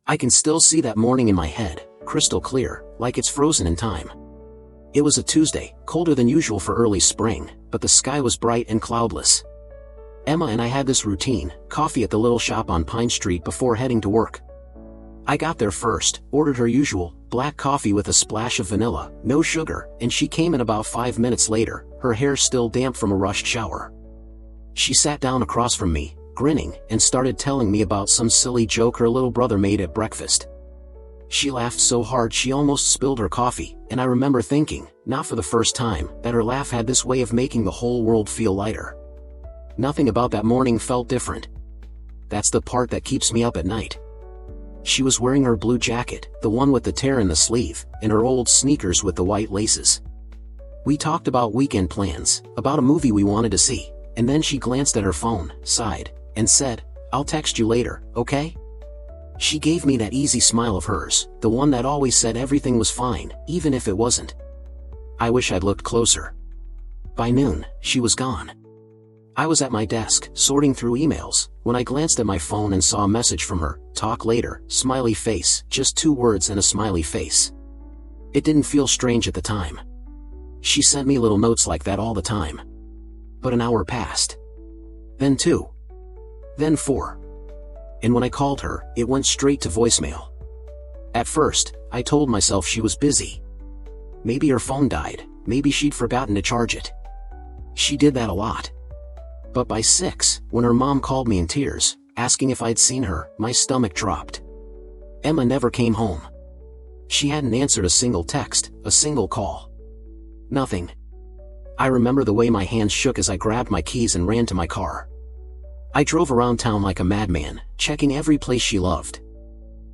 I can still see that morning in my head, crystal clear, like it's frozen in time. It was a Tuesday, colder than usual for early spring, but the sky was bright and cloudless. Emma and I had this routine: coffee at the little shop on Pine Street before heading to work. I got there first, ordered her usual, black coffee with a splash of vanilla, no sugar, and she came in about 5 minutes later, her hair still damp from a rushed shower. She sat down across from me, grinning, and started telling me about some silly joke her little brother made at breakfast. She laughed so hard she almost spilled her coffee, and I remember thinking, not for the first time, that her laugh had this way of making the whole world feel lighter. Nothing about that morning felt different. That's the part that keeps me up at night. She was wearing her blue jacket, the one with the tear in the sleeve, and her old sneakers with the white laces. We talked about weekend plans, about a movie we wanted to see, and then she glanced at her phone, sighed, and said, "I'll text you later, okay?" She gave me that easy smile of hers, the one that always said everything was fine, even if it wasn't. I wish I'd looked closer. By noon, she was gone. I was at my desk, sorting through emails, when I glanced at my phone and saw a message from her: "Talk later, smiley face," just 2 words and a smiley face. It didn't feel strange at the time. She sent me little notes like that all the time. But an hour passed. Then 2. Then 4. And when I called her, it went straight to voicemail. At first, I told myself she was busy. Maybe her phone died, maybe she'd forgotten to charge it. She did that a lot. But by 6, when her mom called me in tears, asking if I'd seen her, my stomach dropped. Emma never came home. She hadn't answered a single text, a single call. Nothing. I remember the way my hands shook as I grabbed my keys and ran to my car. I drove around town like a madman, checking every place she loved.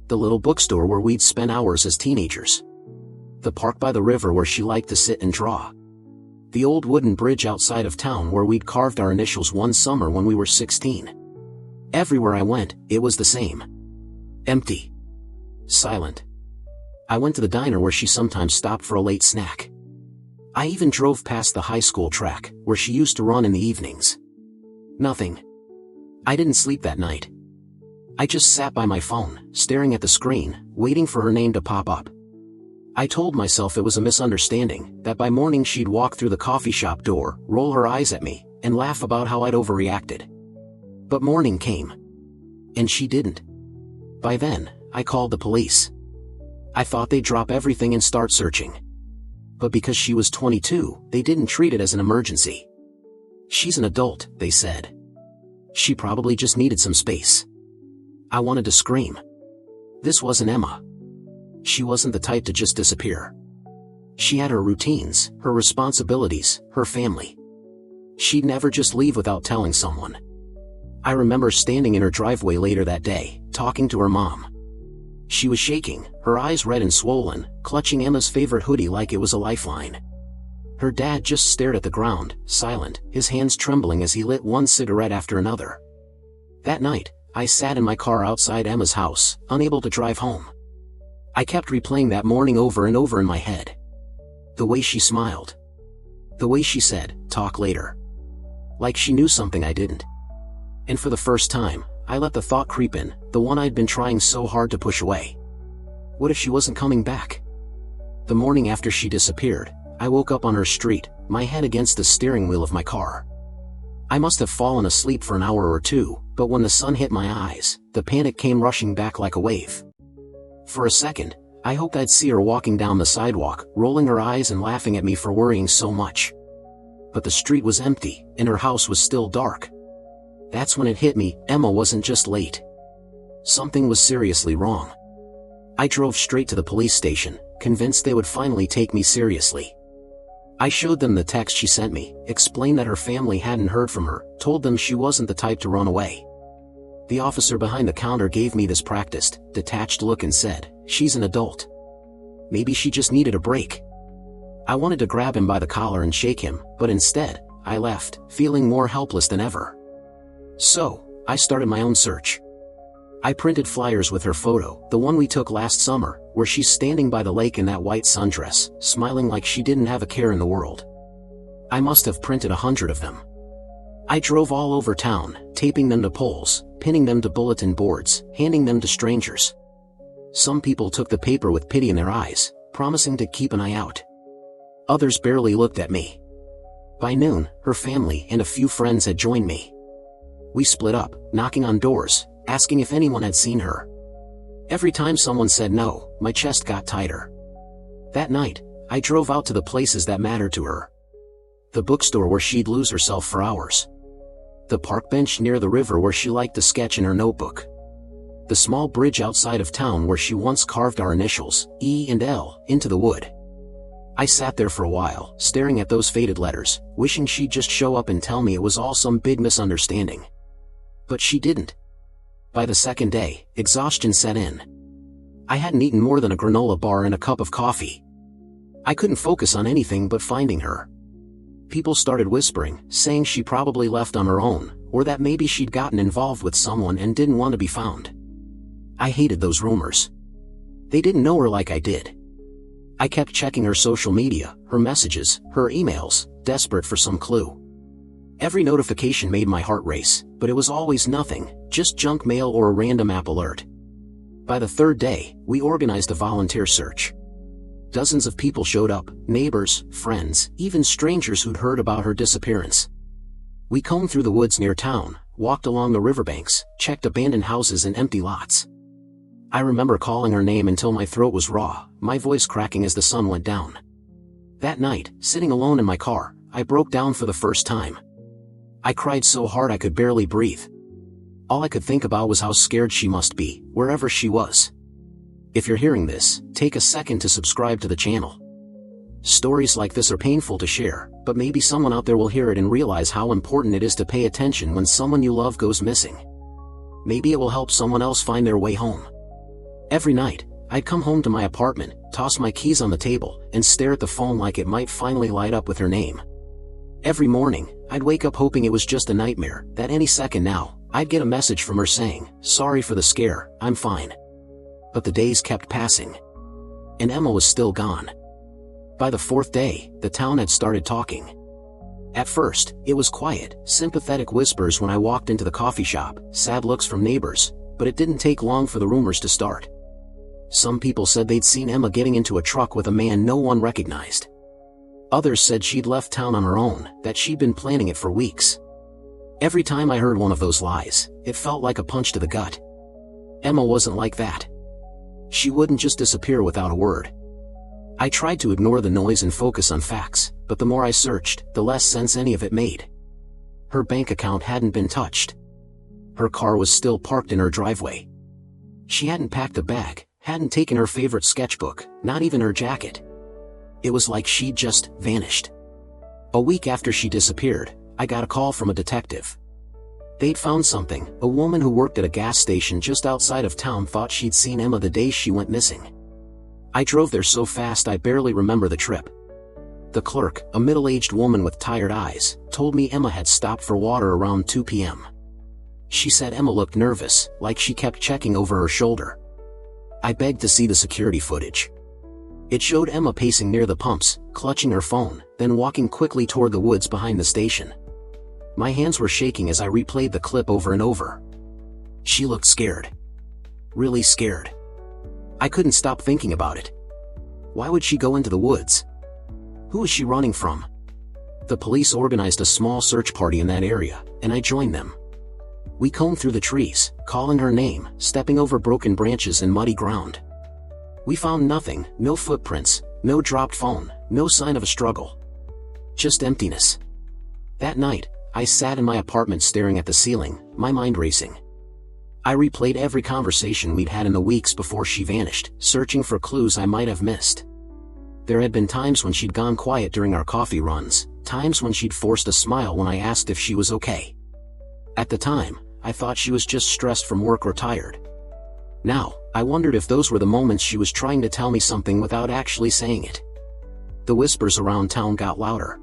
The little bookstore where we'd spent hours as teenagers. The park by the river where she liked to sit and draw. The old wooden bridge outside of town where we'd carved our initials one summer when we were 16. Everywhere I went, it was the same. Empty. Silent. I went to the diner where she sometimes stopped for a late snack. I even drove past the high school track, where she used to run in the evenings. Nothing. I didn't sleep that night. I just sat by my phone, staring at the screen, waiting for her name to pop up. I told myself it was a misunderstanding, that by morning she'd walk through the coffee shop door, roll her eyes at me, and laugh about how I'd overreacted. But morning came. And she didn't. By then, I called the police. I thought they'd drop everything and start searching. But because she was 22, they didn't treat it as an emergency. "She's an adult," they said. She probably just needed some space. I wanted to scream. This wasn't Emma. She wasn't the type to just disappear. She had her routines, her responsibilities, her family. She'd never just leave without telling someone. I remember standing in her driveway later that day, talking to her mom. She was shaking, her eyes red and swollen, clutching Emma's favorite hoodie like it was a lifeline. Her dad just stared at the ground, silent, his hands trembling as he lit one cigarette after another. That night, I sat in my car outside Emma's house, unable to drive home. I kept replaying that morning over and over in my head. The way she smiled. The way she said, "Talk later." Like she knew something I didn't. And for the first time, I let the thought creep in, the one I'd been trying so hard to push away. What if she wasn't coming back? The morning after she disappeared, I woke up on her street, my head against the steering wheel of my car. I must have fallen asleep for an hour or 2, but when the sun hit my eyes, the panic came rushing back like a wave. For a second, I hoped I'd see her walking down the sidewalk, rolling her eyes and laughing at me for worrying so much. But the street was empty, and her house was still dark. That's when it hit me, Emma wasn't just late. Something was seriously wrong. I drove straight to the police station, convinced they would finally take me seriously. I showed them the text she sent me, explained that her family hadn't heard from her, told them she wasn't the type to run away. The officer behind the counter gave me this practiced, detached look and said, "She's an adult. Maybe she just needed a break." I wanted to grab him by the collar and shake him, but instead, I left, feeling more helpless than ever. So, I started my own search. I printed flyers with her photo, the one we took last summer, where she's standing by the lake in that white sundress, smiling like she didn't have a care in the world. I must have printed 100 of them. I drove all over town, taping them to poles, pinning them to bulletin boards, handing them to strangers. Some people took the paper with pity in their eyes, promising to keep an eye out. Others barely looked at me. By noon, her family and a few friends had joined me. We split up, knocking on doors, asking if anyone had seen her. Every time someone said no, my chest got tighter. That night, I drove out to the places that mattered to her. The bookstore where she'd lose herself for hours. The park bench near the river where she liked to sketch in her notebook. The small bridge outside of town where she once carved our initials, E and L, into the wood. I sat there for a while, staring at those faded letters, wishing she'd just show up and tell me it was all some big misunderstanding. But she didn't. By the second day, exhaustion set in. I hadn't eaten more than a granola bar and a cup of coffee. I couldn't focus on anything but finding her. People started whispering, saying she probably left on her own, or that maybe she'd gotten involved with someone and didn't want to be found. I hated those rumors. They didn't know her like I did. I kept checking her social media, her messages, her emails, desperate for some clue. Every notification made my heart race, but it was always nothing, just junk mail or a random app alert. By the third day, we organized a volunteer search. Dozens of people showed up, neighbors, friends, even strangers who'd heard about her disappearance. We combed through the woods near town, walked along the riverbanks, checked abandoned houses and empty lots. I remember calling her name until my throat was raw, my voice cracking as the sun went down. That night, sitting alone in my car, I broke down for the first time. I cried so hard I could barely breathe. All I could think about was how scared she must be, wherever she was. If you're hearing this, take a second to subscribe to the channel. Stories like this are painful to share, but maybe someone out there will hear it and realize how important it is to pay attention when someone you love goes missing. Maybe it will help someone else find their way home. Every night, I'd come home to my apartment, toss my keys on the table, and stare at the phone like it might finally light up with her name. Every morning, I'd wake up hoping it was just a nightmare, that any second now, I'd get a message from her saying, "Sorry for the scare, I'm fine." But the days kept passing. And Emma was still gone. By the fourth day, the town had started talking. At first, it was quiet, sympathetic whispers when I walked into the coffee shop, sad looks from neighbors, but it didn't take long for the rumors to start. Some people said they'd seen Emma getting into a truck with a man no one recognized. Others said she'd left town on her own, that she'd been planning it for weeks. Every time I heard one of those lies, it felt like a punch to the gut. Emma wasn't like that. She wouldn't just disappear without a word. I tried to ignore the noise and focus on facts, but the more I searched, the less sense any of it made. Her bank account hadn't been touched. Her car was still parked in her driveway. She hadn't packed a bag, hadn't taken her favorite sketchbook, not even her jacket. It was like she'd just vanished. A week after she disappeared, I got a call from a detective. They'd found something. A woman who worked at a gas station just outside of town thought she'd seen Emma the day she went missing. I drove there so fast I barely remember the trip. The clerk, a middle-aged woman with tired eyes, told me Emma had stopped for water around 2 p.m. She said Emma looked nervous, like she kept checking over her shoulder. I begged to see the security footage. It showed Emma pacing near the pumps, clutching her phone, then walking quickly toward the woods behind the station. My hands were shaking as I replayed the clip over and over. She looked scared. Really scared. I couldn't stop thinking about it. Why would she go into the woods? Who was she running from? The police organized a small search party in that area, and I joined them. We combed through the trees, calling her name, stepping over broken branches and muddy ground. We found nothing, no footprints, no dropped phone, no sign of a struggle. Just emptiness. That night, I sat in my apartment staring at the ceiling, my mind racing. I replayed every conversation we'd had in the weeks before she vanished, searching for clues I might have missed. There had been times when she'd gone quiet during our coffee runs, times when she'd forced a smile when I asked if she was okay. At the time, I thought she was just stressed from work or tired. Now, I wondered if those were the moments she was trying to tell me something without actually saying it. The whispers around town got louder.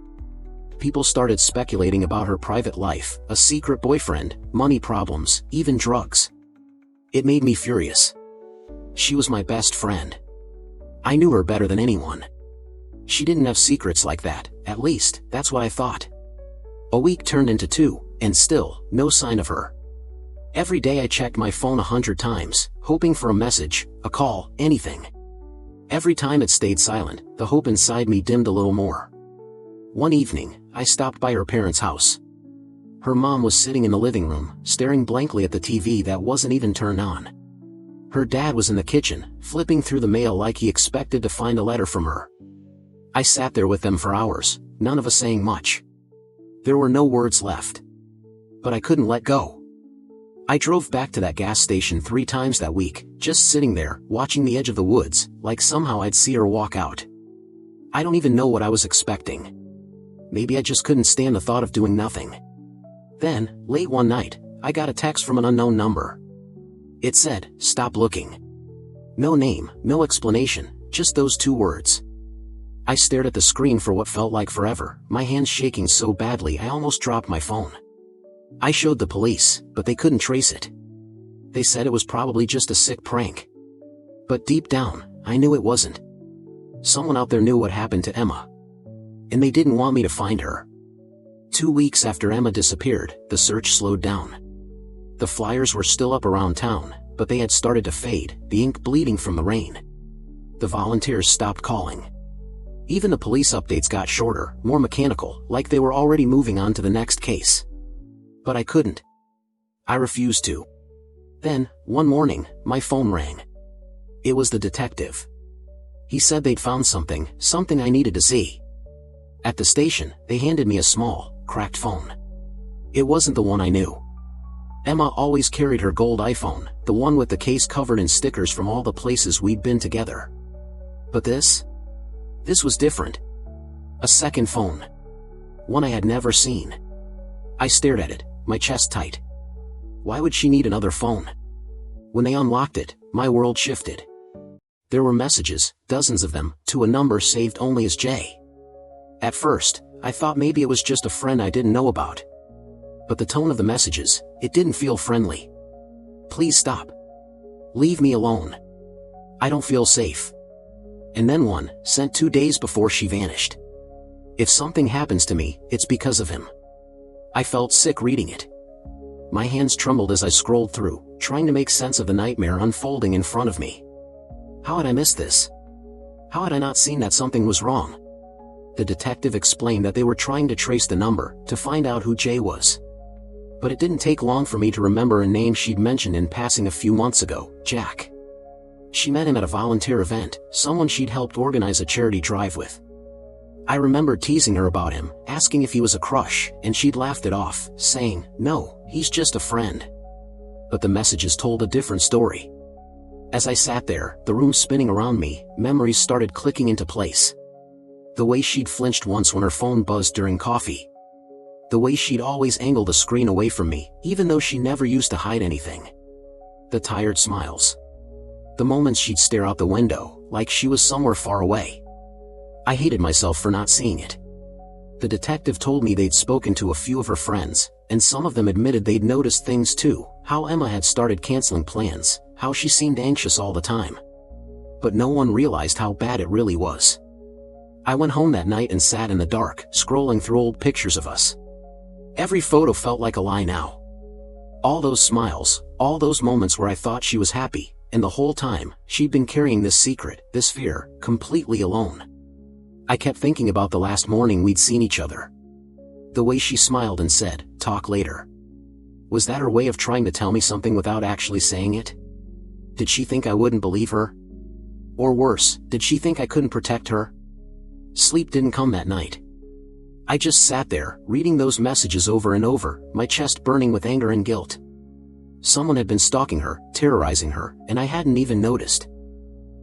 People started speculating about her private life, a secret boyfriend, money problems, even drugs. It made me furious. She was my best friend. I knew her better than anyone. She didn't have secrets like that, at least, that's what I thought. A week turned into 2, and still, no sign of her. Every day I checked my phone 100 times, hoping for a message, a call, anything. Every time it stayed silent, the hope inside me dimmed a little more. One evening, I stopped by her parents' house. Her mom was sitting in the living room, staring blankly at the TV that wasn't even turned on. Her dad was in the kitchen, flipping through the mail like he expected to find a letter from her. I sat there with them for hours, none of us saying much. There were no words left. But I couldn't let go. I drove back to that gas station 3 times that week, just sitting there, watching the edge of the woods, like somehow I'd see her walk out. I don't even know what I was expecting. Maybe I just couldn't stand the thought of doing nothing. Then, late one night, I got a text from an unknown number. It said, "Stop looking." No name, no explanation, just those 2 words. I stared at the screen for what felt like forever, my hands shaking so badly I almost dropped my phone. I showed the police, but they couldn't trace it. They said it was probably just a sick prank. But deep down, I knew it wasn't. Someone out there knew what happened to Emma. And they didn't want me to find her. 2 weeks after Emma disappeared, the search slowed down. The flyers were still up around town, but they had started to fade, the ink bleeding from the rain. The volunteers stopped calling. Even the police updates got shorter, more mechanical, like they were already moving on to the next case. But I couldn't. I refused to. Then, one morning, my phone rang. It was the detective. He said they'd found something I needed to see. At the station, they handed me a small, cracked phone. It wasn't the one I knew. Emma always carried her gold iPhone, the one with the case covered in stickers from all the places we'd been together. But this was different. A second phone. One I had never seen. I stared at it, my chest tight. Why would she need another phone? When they unlocked it, my world shifted. There were messages, dozens of them, to a number saved only as J. At first, I thought maybe it was just a friend I didn't know about. But the tone of the messages, it didn't feel friendly. "Please stop. Leave me alone. I don't feel safe." And then one, sent 2 days before she vanished. "If something happens to me, it's because of him." I felt sick reading it. My hands trembled as I scrolled through, trying to make sense of the nightmare unfolding in front of me. How had I missed this? How had I not seen that something was wrong? The detective explained that they were trying to trace the number, to find out who Jay was. But it didn't take long for me to remember a name she'd mentioned in passing a few months ago, Jack. She met him at a volunteer event, someone she'd helped organize a charity drive with. I remembered teasing her about him, asking if he was a crush, and she'd laughed it off, saying, "No, he's just a friend." But the messages told a different story. As I sat there, the room spinning around me, memories started clicking into place. The way she'd flinched once when her phone buzzed during coffee. The way she'd always angled the screen away from me, even though she never used to hide anything. The tired smiles. The moments she'd stare out the window, like she was somewhere far away. I hated myself for not seeing it. The detective told me they'd spoken to a few of her friends, and some of them admitted they'd noticed things too, how Emma had started canceling plans, how she seemed anxious all the time. But no one realized how bad it really was. I went home that night and sat in the dark, scrolling through old pictures of us. Every photo felt like a lie now. All those smiles, all those moments where I thought she was happy, and the whole time, she'd been carrying this secret, this fear, completely alone. I kept thinking about the last morning we'd seen each other. The way she smiled and said, "Talk later." Was that her way of trying to tell me something without actually saying it? Did she think I wouldn't believe her? Or worse, did she think I couldn't protect her? Sleep didn't come that night. I just sat there, reading those messages over and over, my chest burning with anger and guilt. Someone had been stalking her, terrorizing her, and I hadn't even noticed.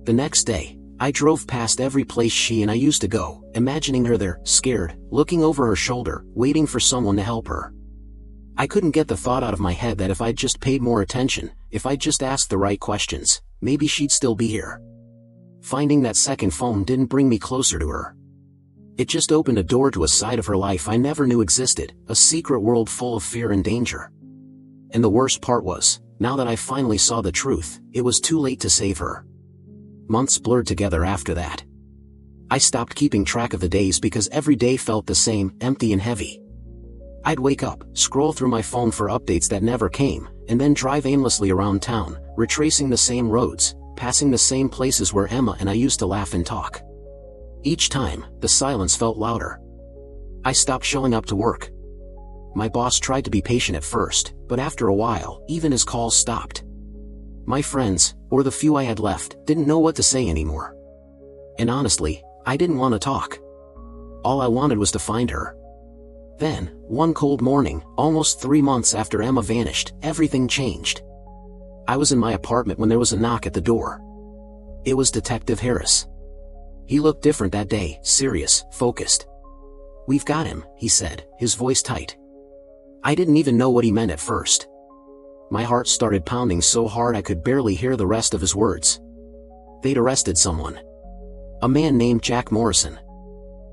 The next day, I drove past every place she and I used to go, imagining her there, scared, looking over her shoulder, waiting for someone to help her. I couldn't get the thought out of my head that if I'd just paid more attention, if I'd just asked the right questions, maybe she'd still be here. Finding that second phone didn't bring me closer to her. It just opened a door to a side of her life I never knew existed, a secret world full of fear and danger. And the worst part was, now that I finally saw the truth, it was too late to save her. Months blurred together after that. I stopped keeping track of the days because every day felt the same, empty and heavy. I'd wake up, scroll through my phone for updates that never came, and then drive aimlessly around town, retracing the same roads, passing the same places where Emma and I used to laugh and talk. Each time, the silence felt louder. I stopped showing up to work. My boss tried to be patient at first, but after a while, even his calls stopped. My friends, or the few I had left, didn't know what to say anymore. And honestly, I didn't want to talk. All I wanted was to find her. Then, one cold morning, almost 3 months after Emma vanished, everything changed. I was in my apartment when there was a knock at the door. It was Detective Harris. He looked different that day, serious, focused. "We've got him," he said, his voice tight. I didn't even know what he meant at first. My heart started pounding so hard I could barely hear the rest of his words. They'd arrested someone. A man named Jack Morrison.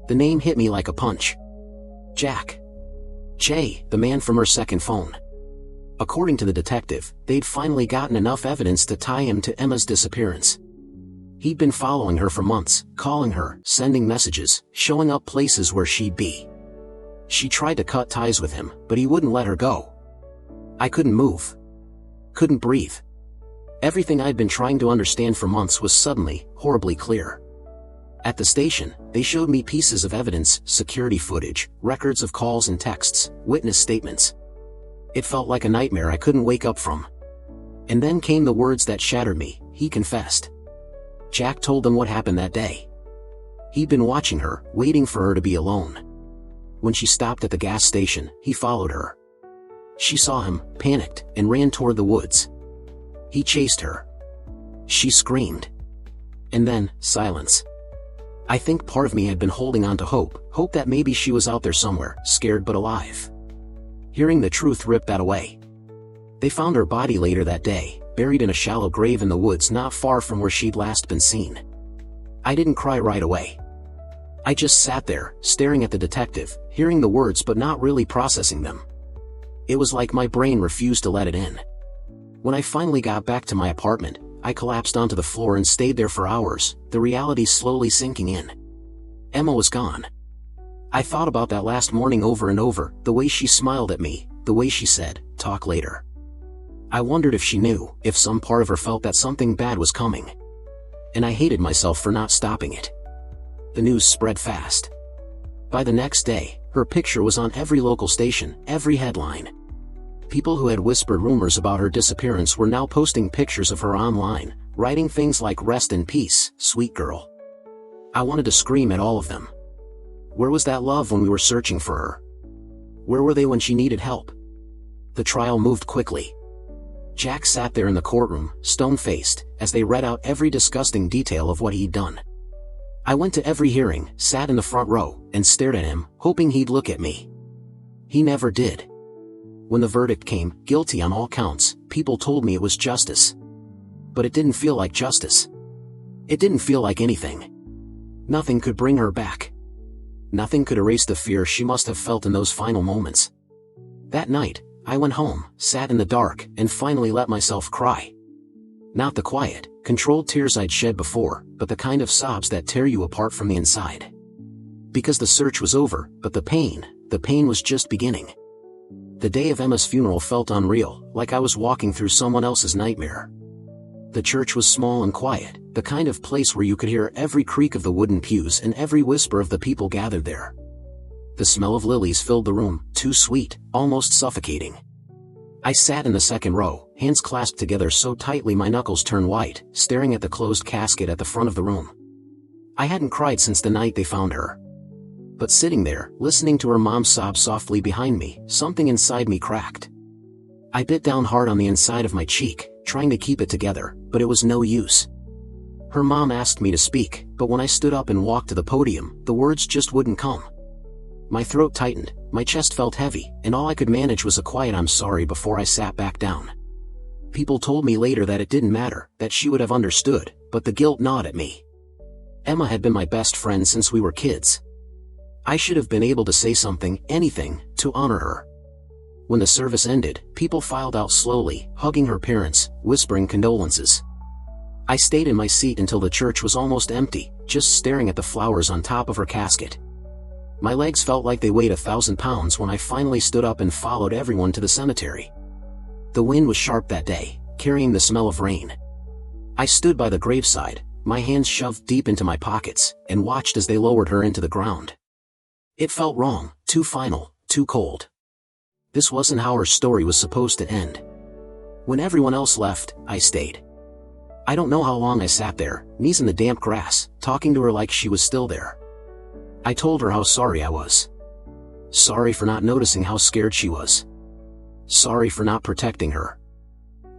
The name hit me like a punch. Jack. Jay, the man from her second phone. According to the detective, they'd finally gotten enough evidence to tie him to Emma's disappearance. He'd been following her for months, calling her, sending messages, showing up places where she'd be. She tried to cut ties with him, but he wouldn't let her go. I couldn't move. Couldn't breathe. Everything I'd been trying to understand for months was suddenly, horribly clear. At the station, they showed me pieces of evidence, security footage, records of calls and texts, witness statements. It felt like a nightmare I couldn't wake up from. And then came the words that shattered me. He confessed. Jack told them what happened that day. He'd been watching her, waiting for her to be alone. When she stopped at the gas station, he followed her. She saw him, panicked, and ran toward the woods. He chased her. She screamed. And then, silence. I think part of me had been holding on to hope that maybe she was out there somewhere, scared but alive. Hearing the truth ripped that away. They found her body later that day, buried in a shallow grave in the woods not far from where she'd last been seen. I didn't cry right away. I just sat there, staring at the detective, hearing the words but not really processing them. It was like my brain refused to let it in. When I finally got back to my apartment, I collapsed onto the floor and stayed there for hours, the reality slowly sinking in. Emma was gone. I thought about that last morning over and over, the way she smiled at me, the way she said, "Talk later." I wondered if she knew, if some part of her felt that something bad was coming. And I hated myself for not stopping it. The news spread fast. By the next day, her picture was on every local station, every headline. People who had whispered rumors about her disappearance were now posting pictures of her online, writing things like "Rest in peace, sweet girl." I wanted to scream at all of them. Where was that love when we were searching for her? Where were they when she needed help? The trial moved quickly. Jack sat there in the courtroom, stone-faced, as they read out every disgusting detail of what he'd done. I went to every hearing, sat in the front row, and stared at him, hoping he'd look at me. He never did. When the verdict came, guilty on all counts, people told me it was justice. But it didn't feel like justice. It didn't feel like anything. Nothing could bring her back. Nothing could erase the fear she must have felt in those final moments. That night, I went home, sat in the dark, and finally let myself cry. Not the quiet, controlled tears I'd shed before, but the kind of sobs that tear you apart from the inside. Because the search was over, but the pain was just beginning. The day of Emma's funeral felt unreal, like I was walking through someone else's nightmare. The church was small and quiet, the kind of place where you could hear every creak of the wooden pews and every whisper of the people gathered there. The smell of lilies filled the room, too sweet, almost suffocating. I sat in the second row, hands clasped together so tightly my knuckles turned white, staring at the closed casket at the front of the room. I hadn't cried since the night they found her. But sitting there, listening to her mom sob softly behind me, something inside me cracked. I bit down hard on the inside of my cheek, trying to keep it together, but it was no use. Her mom asked me to speak, but when I stood up and walked to the podium, the words just wouldn't come. My throat tightened, my chest felt heavy, and all I could manage was a quiet "I'm sorry" before I sat back down. People told me later that it didn't matter, that she would have understood, but the guilt gnawed at me. Emma had been my best friend since we were kids. I should have been able to say something, anything, to honor her. When the service ended, people filed out slowly, hugging her parents, whispering condolences. I stayed in my seat until the church was almost empty, just staring at the flowers on top of her casket. My legs felt like they weighed 1,000 pounds when I finally stood up and followed everyone to the cemetery. The wind was sharp that day, carrying the smell of rain. I stood by the graveside, my hands shoved deep into my pockets, and watched as they lowered her into the ground. It felt wrong, too final, too cold. This wasn't how her story was supposed to end. When everyone else left, I stayed. I don't know how long I sat there, knees in the damp grass, talking to her like she was still there. I told her how sorry I was. Sorry for not noticing how scared she was. Sorry for not protecting her.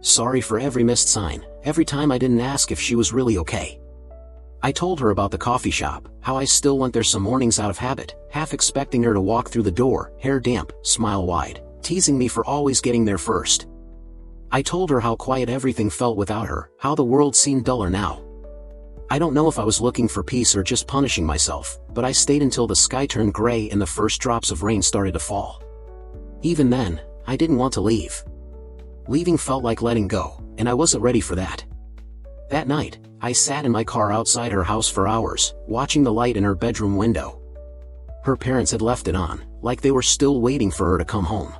Sorry for every missed sign, every time I didn't ask if she was really okay. I told her about the coffee shop, how I still went there some mornings out of habit, half expecting her to walk through the door, hair damp, smile wide, teasing me for always getting there first. I told her how quiet everything felt without her, how the world seemed duller now. I don't know if I was looking for peace or just punishing myself, but I stayed until the sky turned gray and the first drops of rain started to fall. Even then, I didn't want to leave. Leaving felt like letting go, and I wasn't ready for that. That night, I sat in my car outside her house for hours, watching the light in her bedroom window. Her parents had left it on, like they were still waiting for her to come home.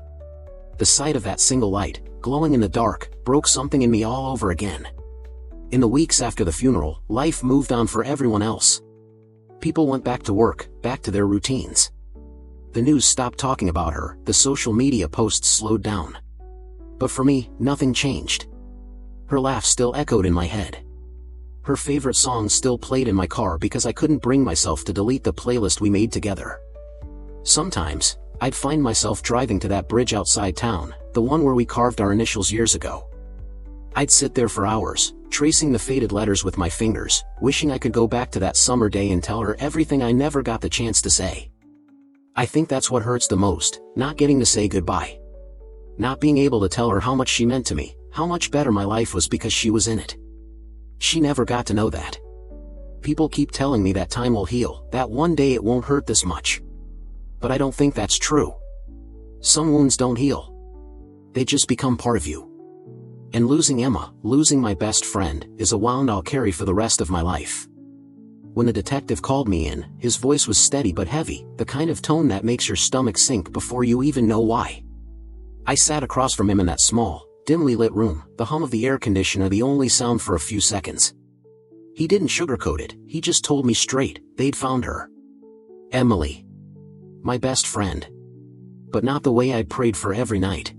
The sight of that single light, glowing in the dark, broke something in me all over again. In the weeks after the funeral, life moved on for everyone else. People went back to work, back to their routines. The news stopped talking about her, the social media posts slowed down. But for me, nothing changed. Her laugh still echoed in my head. Her favorite song still played in my car because I couldn't bring myself to delete the playlist we made together. Sometimes, I'd find myself driving to that bridge outside town, the one where we carved our initials years ago. I'd sit there for hours, tracing the faded letters with my fingers, wishing I could go back to that summer day and tell her everything I never got the chance to say. I think that's what hurts the most, not getting to say goodbye. Not being able to tell her how much she meant to me, how much better my life was because she was in it. She never got to know that. People keep telling me that time will heal, that one day it won't hurt this much. But I don't think that's true. Some wounds don't heal. They just become part of you. And losing Emma, losing my best friend, is a wound I'll carry for the rest of my life. When the detective called me in, his voice was steady but heavy, the kind of tone that makes your stomach sink before you even know why. I sat across from him in that small, dimly lit room, the hum of the air conditioner the only sound for a few seconds. He didn't sugarcoat it, he just told me straight, they'd found her. Emily. My best friend. But not the way I'd prayed for every night.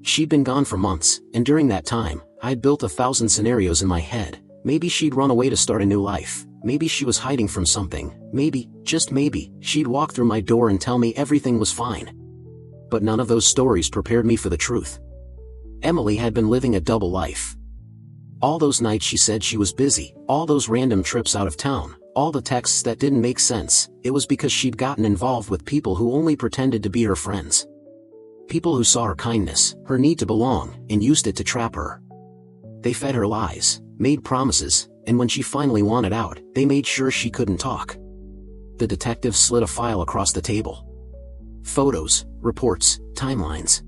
She'd been gone for months, and during that time, I'd built 1,000 scenarios in my head. Maybe she'd run away to start a new life. Maybe she was hiding from something. Maybe, just maybe, she'd walk through my door and tell me everything was fine. But none of those stories prepared me for the truth. Emily had been living a double life. All those nights she said she was busy, all those random trips out of town, all the texts that didn't make sense, it was because she'd gotten involved with people who only pretended to be her friends. People who saw her kindness, her need to belong, and used it to trap her. They fed her lies, made promises, and when she finally wanted out, they made sure she couldn't talk. The detective slid a file across the table. Photos, reports, timelines.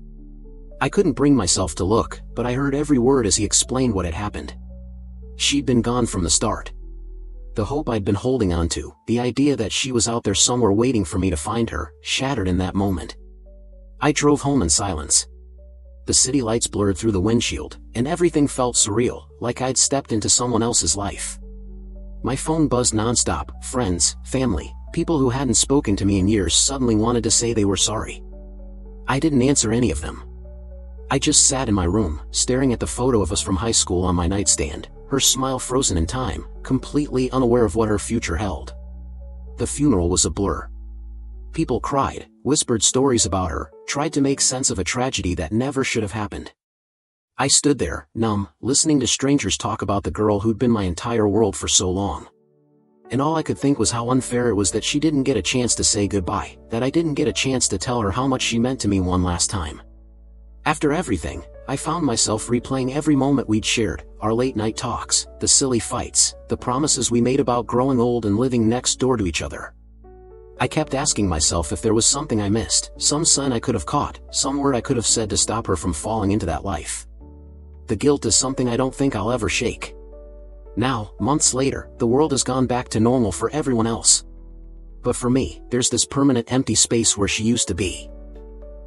I couldn't bring myself to look, but I heard every word as he explained what had happened. She'd been gone from the start. The hope I'd been holding on to, the idea that she was out there somewhere waiting for me to find her, shattered in that moment. I drove home in silence. The city lights blurred through the windshield, and everything felt surreal, like I'd stepped into someone else's life. My phone buzzed nonstop, friends, family, people who hadn't spoken to me in years suddenly wanted to say they were sorry. I didn't answer any of them. I just sat in my room, staring at the photo of us from high school on my nightstand, her smile frozen in time, completely unaware of what her future held. The funeral was a blur. People cried, whispered stories about her, tried to make sense of a tragedy that never should have happened. I stood there, numb, listening to strangers talk about the girl who'd been my entire world for so long. And all I could think was how unfair it was that she didn't get a chance to say goodbye, that I didn't get a chance to tell her how much she meant to me one last time. After everything, I found myself replaying every moment we'd shared, our late-night talks, the silly fights, the promises we made about growing old and living next door to each other. I kept asking myself if there was something I missed, some sign I could have caught, some word I could have said to stop her from falling into that life. The guilt is something I don't think I'll ever shake. Now, months later, the world has gone back to normal for everyone else. But for me, there's this permanent empty space where she used to be.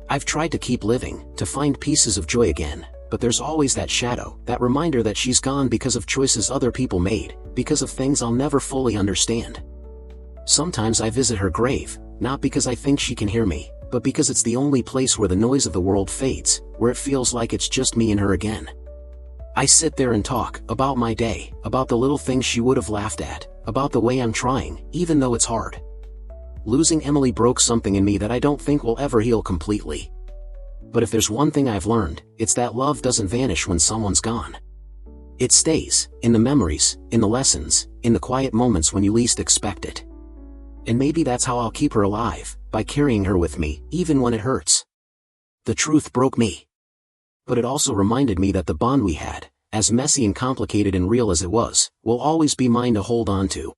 I've tried to keep living, to find pieces of joy again, but there's always that shadow, that reminder that she's gone because of choices other people made, because of things I'll never fully understand. Sometimes I visit her grave, not because I think she can hear me, but because it's the only place where the noise of the world fades, where it feels like it's just me and her again. I sit there and talk about my day, about the little things she would have laughed at, about the way I'm trying, even though it's hard. Losing Emily broke something in me that I don't think will ever heal completely. But if there's one thing I've learned, it's that love doesn't vanish when someone's gone. It stays, in the memories, in the lessons, in the quiet moments when you least expect it. And maybe that's how I'll keep her alive, by carrying her with me, even when it hurts. The truth broke me. But it also reminded me that the bond we had, as messy and complicated and real as it was, will always be mine to hold on to.